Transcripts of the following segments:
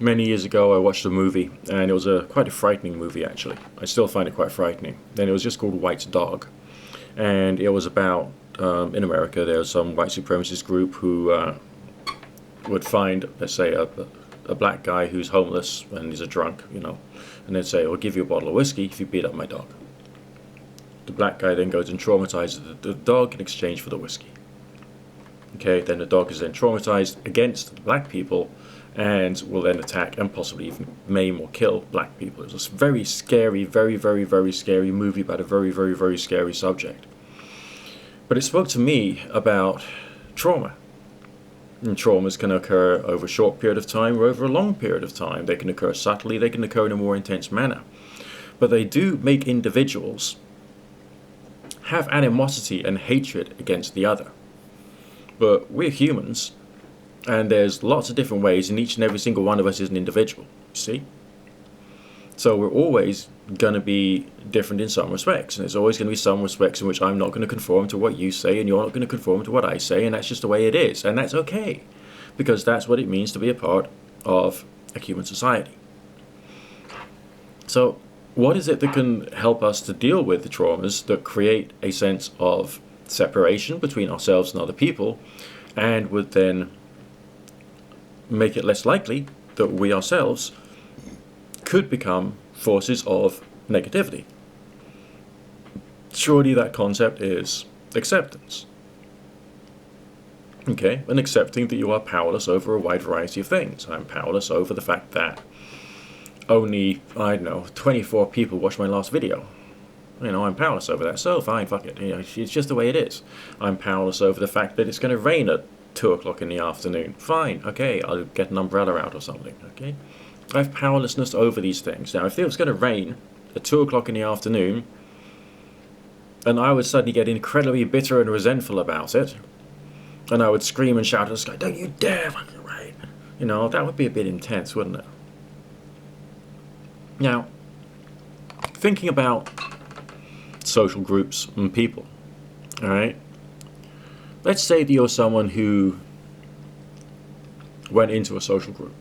Many years ago, I watched a movie, and it was quite a frightening movie, actually. I still find it quite frightening. And it was just called White Dog. And it was about, in America, there was some white supremacist group who would find, let's say, a black guy who's homeless and he's a drunk, and they'd say, I'll give you a bottle of whiskey if you beat up my dog. The black guy then goes and traumatizes the dog in exchange for the whiskey. Okay, then the dog is then traumatized against the black people and will then attack and possibly even maim or kill black people. It was a very scary, very, very, very scary movie about a very, very, very scary subject. But it spoke to me about trauma. And traumas can occur over a short period of time or over a long period of time. They can occur subtly, they can occur in a more intense manner. But they do make individuals have animosity and hatred against the other. But we're humans, and there's lots of different ways, and each and every single one of us is an individual, you see? So we're always going to be different in some respects, and there's always going to be some respects in which I'm not going to conform to what you say, and you're not going to conform to what I say, and that's just the way it is, and that's okay, because that's what it means to be a part of a human society. So what is it that can help us to deal with the traumas that create a sense of separation between ourselves and other people, and would then make it less likely that we ourselves could become forces of negativity? Surely that concept is acceptance. Okay, and accepting that you are powerless over a wide variety of things. I'm powerless over the fact that only, 24 people watched my last video. I'm powerless over that, so fine, fuck it. It's just the way it is. I'm powerless over the fact that it's going to rain at 2 o'clock in the afternoon. Fine, okay, I'll get an umbrella out or something, okay? I have powerlessness over these things. Now, if it was going to rain at 2 o'clock in the afternoon, and I would suddenly get incredibly bitter and resentful about it, and I would scream and shout at the sky, don't you dare fucking rain. That would be a bit intense, wouldn't it? Now, thinking about social groups and people, alright? Let's say that you're someone who went into a social group,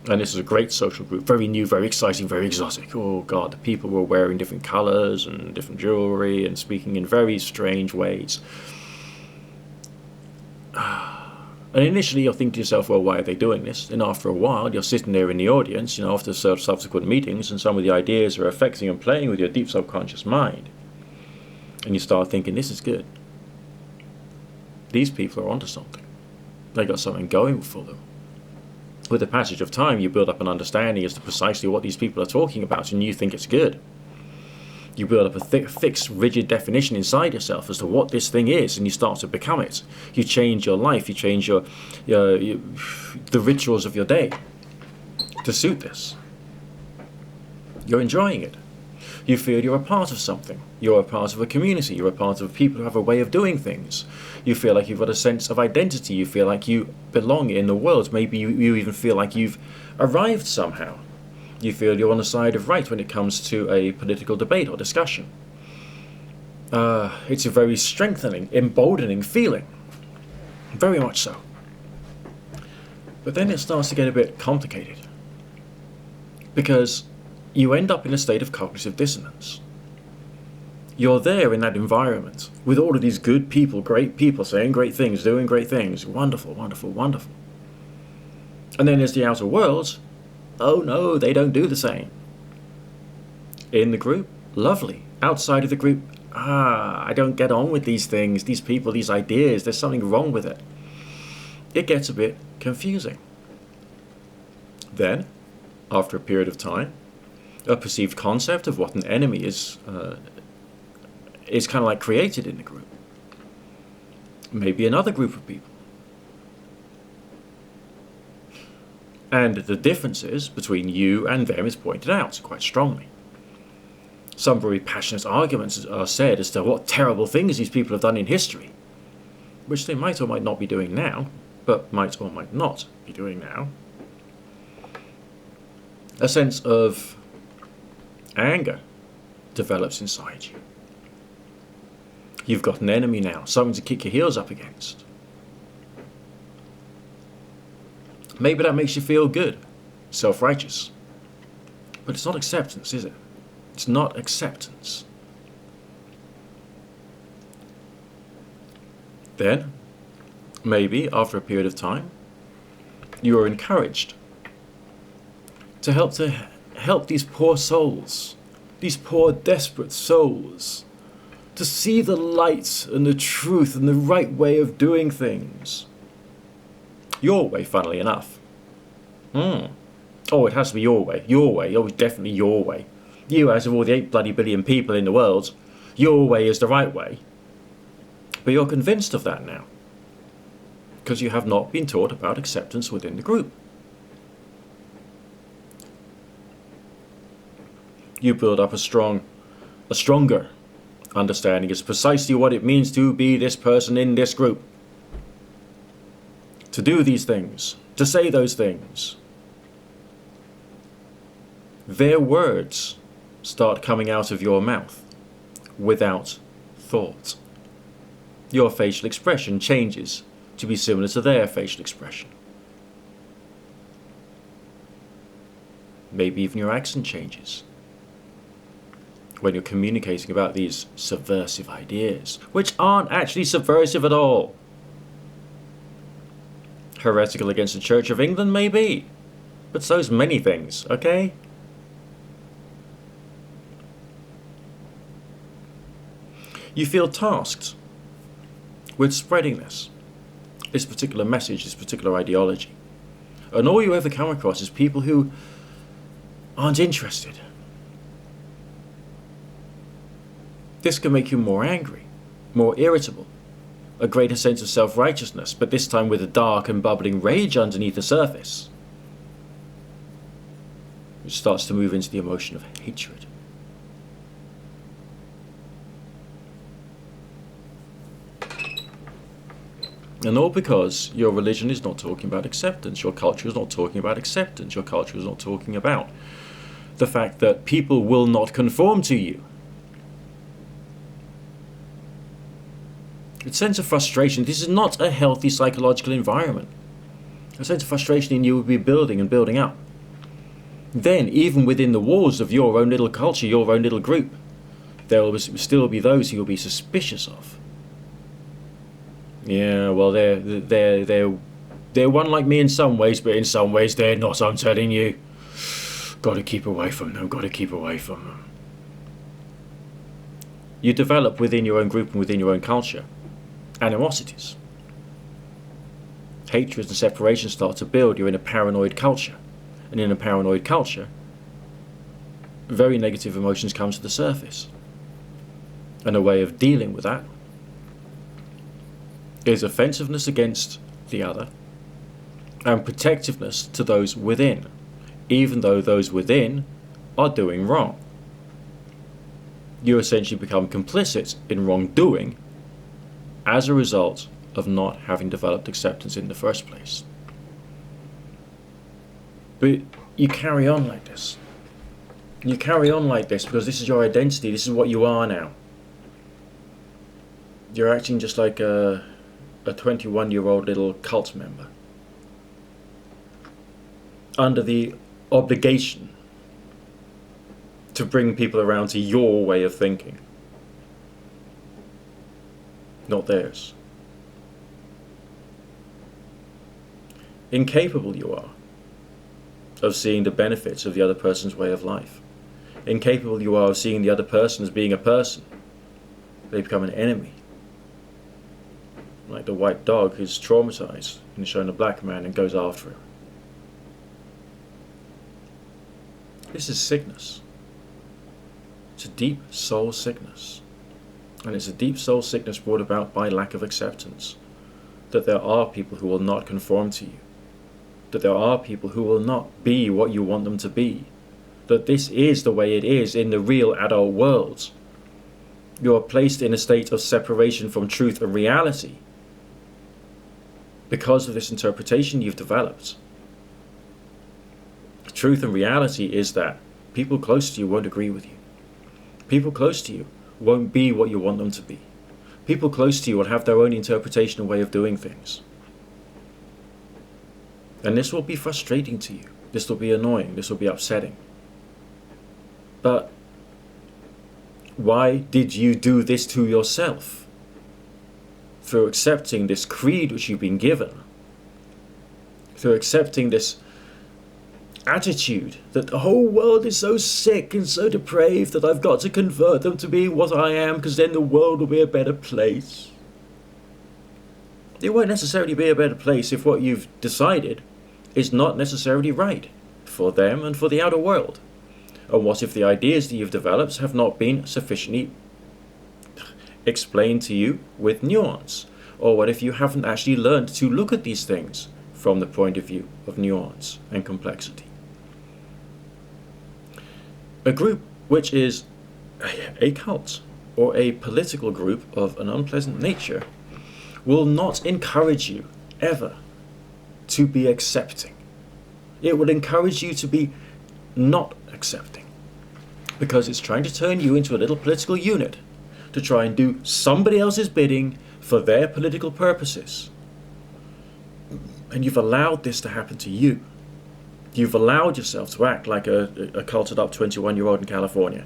and this is a great social group, very new, very exciting, very exotic. Oh god, the people were wearing different colours and different jewellery and speaking in very strange ways. And initially you'll think to yourself, well, why are they doing this? And after a while, you're sitting there in the audience, after subsequent meetings, and some of the ideas are affecting and playing with your deep subconscious mind. And you start thinking, this is good. These people are onto something. They got something going for them. With the passage of time, you build up an understanding as to precisely what these people are talking about, and you think it's good. You build up a fixed, rigid definition inside yourself as to what this thing is, and you start to become it. You change your life, you change the rituals of your day to suit this. You're enjoying it. You feel you're a part of something. You're a part of a community. You're a part of people who have a way of doing things. You feel like you've got a sense of identity. You feel like you belong in the world. Maybe you even feel like you've arrived somehow. You feel you're on the side of right when it comes to a political debate or discussion. It's a very strengthening, emboldening feeling. Very much so. But then it starts to get a bit complicated. Because you end up in a state of cognitive dissonance. You're there in that environment with all of these good people, great people saying great things, doing great things. Wonderful, wonderful, wonderful. And then there's the outer world. Oh no, they don't do the same. In the group, lovely. Outside of the group, I don't get on with these things, these people, these ideas. There's something wrong with it. It gets a bit confusing. Then, after a period of time, a perceived concept of what an enemy is kind of like created in the group. Maybe another group of people. And the differences between you and them is pointed out quite strongly. Some very passionate arguments are said as to what terrible things these people have done in history, which they might or might not be doing now, but might or might not be doing now. A sense of anger develops inside you. You've got an enemy now, something to kick your heels up against. Maybe that makes you feel good. self-righteous. But it's not acceptance, is it? It's not acceptance. Then, maybe after a period of time, you are encouraged to help these poor souls, these poor desperate souls, to see the light and the truth and the right way of doing things. Your way, funnily enough. Oh, it has to be your way. Your way. Oh, definitely your way. You, out of all the 8 bloody billion people in the world, your way is the right way. But you're convinced of that now, because you have not been taught about acceptance within the group. You build up a stronger understanding is precisely what it means to be this person in this group. To do these things, to say those things. Their words start coming out of your mouth without thought. Your facial expression changes to be similar to their facial expression. Maybe even your accent changes when you're communicating about these subversive ideas, which aren't actually subversive at all. Heretical against the Church of England, maybe, but so's many things, okay? You feel tasked with spreading this particular message, this particular ideology. And all you ever come across is people who aren't interested. This can make you more angry, more irritable, a greater sense of self-righteousness, but this time with a dark and bubbling rage underneath the surface, which starts to move into the emotion of hatred. And all because your religion is not talking about acceptance, your culture is not talking about acceptance, your culture is not talking about the fact that people will not conform to you. A sense of frustration. This is not a healthy psychological environment. A sense of frustration in you will be building and building up. Then, even within the walls of your own little culture, your own little group, there will still be those who you'll be suspicious of. Yeah, well, they're one like me in some ways, but in some ways they're not. I'm telling you, got to keep away from them. Got to keep away from them. You develop within your own group and within your own culture animosities. Hatred and separation start to build. You're in a paranoid culture. And in a paranoid culture, very negative emotions come to the surface. And a way of dealing with that is offensiveness against the other and protectiveness to those within, even though those within are doing wrong. You essentially become complicit in wrongdoing as a result of not having developed acceptance in the first place. But you carry on like this. You carry on like this because this is your identity. This is what you are now. You're acting just like a 21-year-old little cult member, under the obligation to bring people around to your way of thinking, not theirs. Incapable you are of seeing the benefits of the other person's way of life. Incapable you are of seeing the other person as being a person. They become an enemy. Like the white dog who's traumatized and is shown a black man and goes after him. This is sickness. It's a deep soul sickness. And it's a deep soul sickness brought about by lack of acceptance. That there are people who will not conform to you. That there are people who will not be what you want them to be. That this is the way it is in the real adult world. You are placed in a state of separation from truth and reality because of this interpretation you've developed. The truth and reality is that people close to you won't agree with you. People close to you won't be what you want them to be. People close to you will have their own interpretation and way of doing things. And this will be frustrating to you. This will be annoying. This will be upsetting. But why did you do this to yourself? Through accepting this creed which you've been given, through accepting this attitude that the whole world is so sick and so depraved that I've got to convert them to being what I am, because then the world will be a better place. It won't necessarily be a better place if what you've decided is not necessarily right for them and for the outer world. And what if the ideas that you've developed have not been sufficiently explained to you with nuance? Or what if you haven't actually learned to look at these things from the point of view of nuance and complexity? A group which is a cult or a political group of an unpleasant nature will not encourage you ever to be accepting. It will encourage you to be not accepting, because it's trying to turn you into a little political unit to try and do somebody else's bidding for their political purposes. And you've allowed this to happen to you. You've allowed yourself to act like a culted up 21-year-old in California,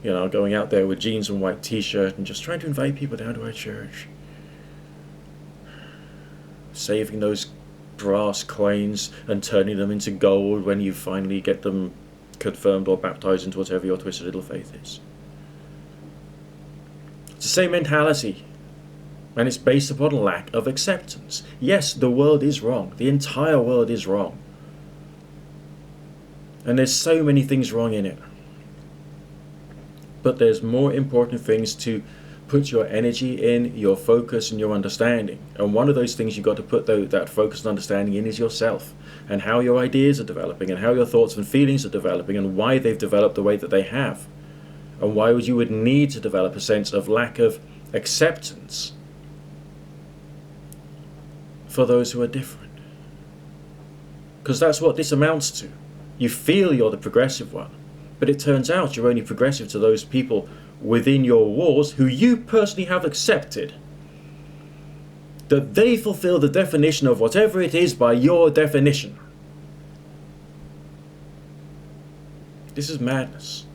going out there with jeans and white t-shirt and just trying to invite people down to our church, saving those brass coins and turning them into gold when you finally get them confirmed or baptized into whatever your twisted little faith is. It's the same mentality, and it's based upon lack of acceptance. Yes, the world is wrong. The entire world is wrong. And there's so many things wrong in it. But there's more important things to put your energy in, your focus and your understanding. And one of those things you've got to put that focus and understanding in is yourself, and how your ideas are developing, and how your thoughts and feelings are developing, and why they've developed the way that they have, and why you would need to develop a sense of lack of acceptance for those who are different. Because that's what this amounts to. You feel you're the progressive one, but it turns out you're only progressive to those people within your walls who you personally have accepted that they fulfill the definition of whatever it is by your definition. This is madness.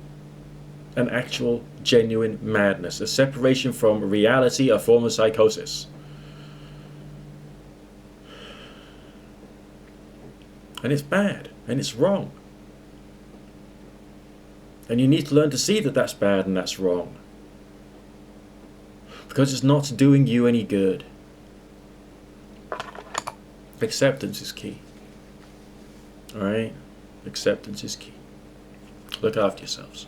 An actual, genuine madness. A separation from reality, a form of psychosis. And it's bad, and it's wrong. And you need to learn to see that that's bad and that's wrong, because it's not doing you any good. Acceptance is key. Alright? Acceptance is key. Look after yourselves.